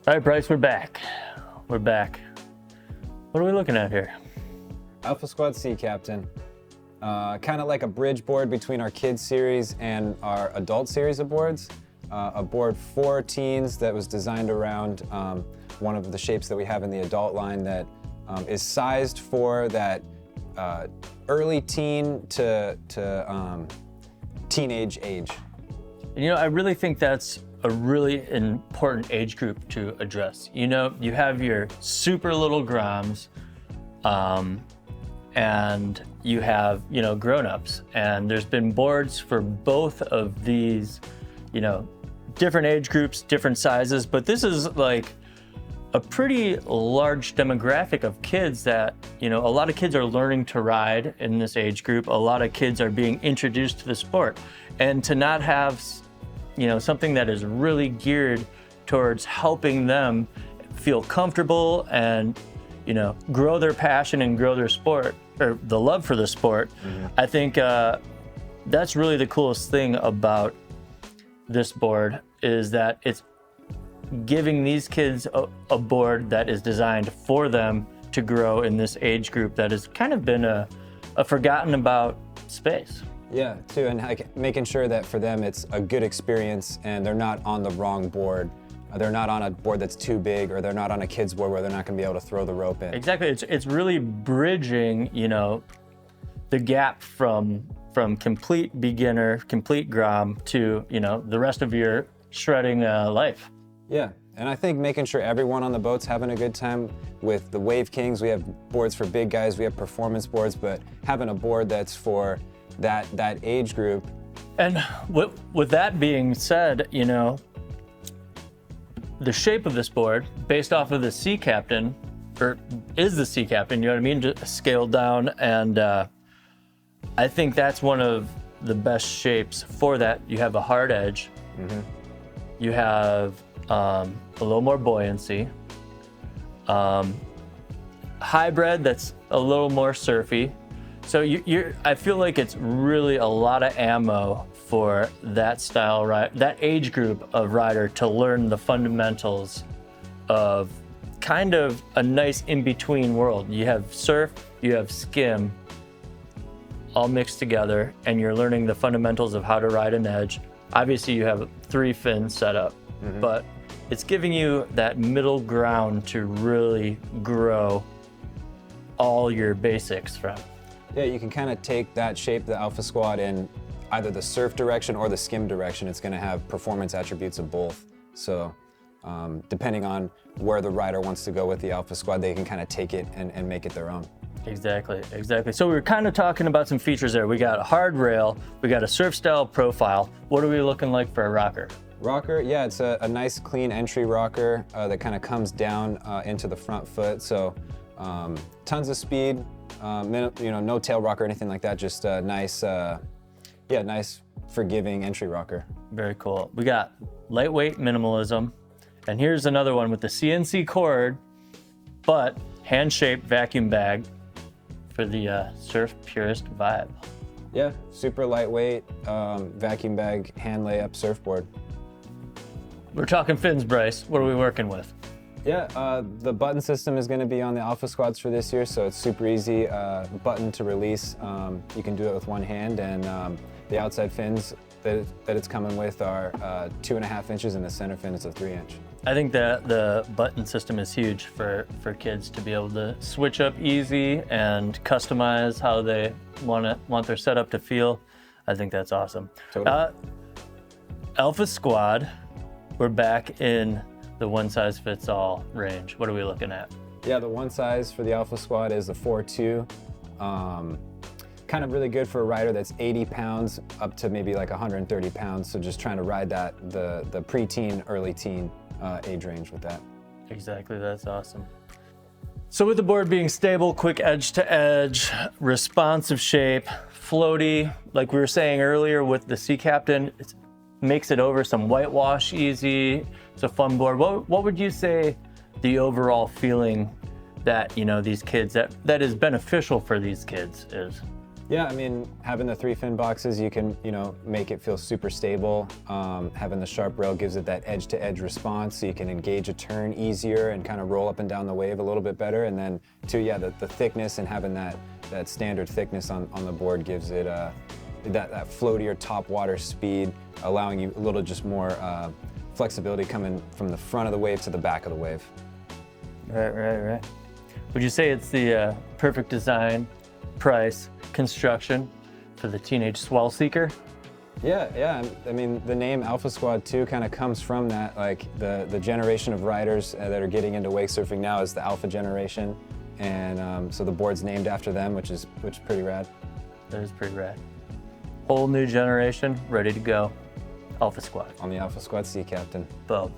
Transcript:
All right, Bryce, we're back. We're back. What are we looking at here? Alpha Squad Sea Captain. Kind of like a bridge board between our kids series and our adult series of boards. A board for teens that was designed around one of the shapes that we have in the adult line that is sized for that early teen to teenage age. You know, I really think that's a really important age group to address. You know, you have your super little groms, and you have, you know, grown-ups. And there's been boards for both of these, you know, different age groups, different sizes, but this is like a pretty large demographic of kids that, you know, a lot of kids are learning to ride in this age group. A lot of kids are being introduced to the sport. And to not have, you know, something that is really geared towards helping them feel comfortable and, you know, grow their passion and grow their sport, or the love for the sport. I think that's really the coolest thing about this board, is that it's giving these kids a board that is designed for them to grow in this age group that has kind of been a forgotten about space. Yeah, too, and like making sure that for them it's a good experience and they're not on the wrong board. They're not on a board that's too big, or they're not on a kid's board where they're not going to be able to throw the rope in. Exactly. It's really bridging, you know, the gap from complete beginner, complete grom to, you know, the rest of your shredding life. Yeah, and I think making sure everyone on the boat's having a good time. With the Wave Kings, we have boards for big guys, we have performance boards, but having a board that's for that age group. And with that being said, you know, the shape of this board, based off of the Sea Captain, or is the Sea Captain, you know what I mean, just scaled down, and I think that's one of the best shapes for that. You have a hard edge, you have a little more buoyancy, hybrid that's a little more surfy. So I feel like it's really a lot of ammo for that style that age group of rider to learn the fundamentals of kind of a nice in-between world. You have surf, you have skim, all mixed together, and you're learning the fundamentals of how to ride an edge. Obviously you have 3 fins set up, but it's giving you that middle ground to really grow all your basics from. Yeah, you can kind of take that shape, the Alpha Squad, in either the surf direction or the skim direction. It's going to have performance attributes of both. So depending on where the rider wants to go with the Alpha Squad, they can kind of take it and make it their own. Exactly. So we were kind of talking about some features there. We got a hard rail, we got a surf style profile. What are we looking like for a rocker? Rocker, yeah, it's a nice clean entry rocker that kind of comes down into the front foot. So tons of speed. You know, no tail rocker or anything like that. Just a nice, nice forgiving entry rocker. Very cool. We got lightweight minimalism, and here's another one with the CNC cord, but hand-shaped vacuum bag for the surf purist vibe. Yeah, super lightweight vacuum bag hand layup surfboard. We're talking fins, Bryce. What are we working with? Yeah, the button system is going to be on the Alpha Squads for this year, so it's super easy button to release. You can do it with one hand, and the outside fins that it's coming with are 2.5 inches, and the center fin is a 3-inch. I think that the button system is huge for kids to be able to switch up easy and customize how they want their setup to feel. I think that's awesome. Totally. Alpha Squad, we're back in the one-size-fits-all range. What are we looking at? Yeah, the one size for the Alpha Squad is the 4.2. Kind of really good for a rider that's 80 pounds up to maybe like 130 pounds. So just trying to ride that, the pre-teen, early teen age range with that. Exactly, that's awesome. So with the board being stable, quick edge to edge, responsive shape, floaty, like we were saying earlier with the Sea Captain, it makes it over some whitewash easy. It's a fun board. What would you say the overall feeling that, you know, these kids, that is beneficial for these kids is? Yeah, I mean, having the 3 fin boxes, you can, make it feel super stable. Having the sharp rail gives it that edge-to-edge response, so you can engage a turn easier and kind of roll up and down the wave a little bit better. And then, too, yeah, the thickness and having that standard thickness on the board gives it that floatier top water speed, allowing you a little just more flexibility coming from the front of the wave to the back of the wave. Right. Would you say it's the perfect design, price, construction for the teenage swell seeker? Yeah. I mean, the name Alpha Squad 2 kind of comes from that, like the generation of riders that are getting into wake surfing now is the Alpha generation, and so the board's named after them, which is pretty rad. That is pretty rad. Whole new generation, ready to go. Alpha Squad. On the Alpha Squad Sea Captain. Boom.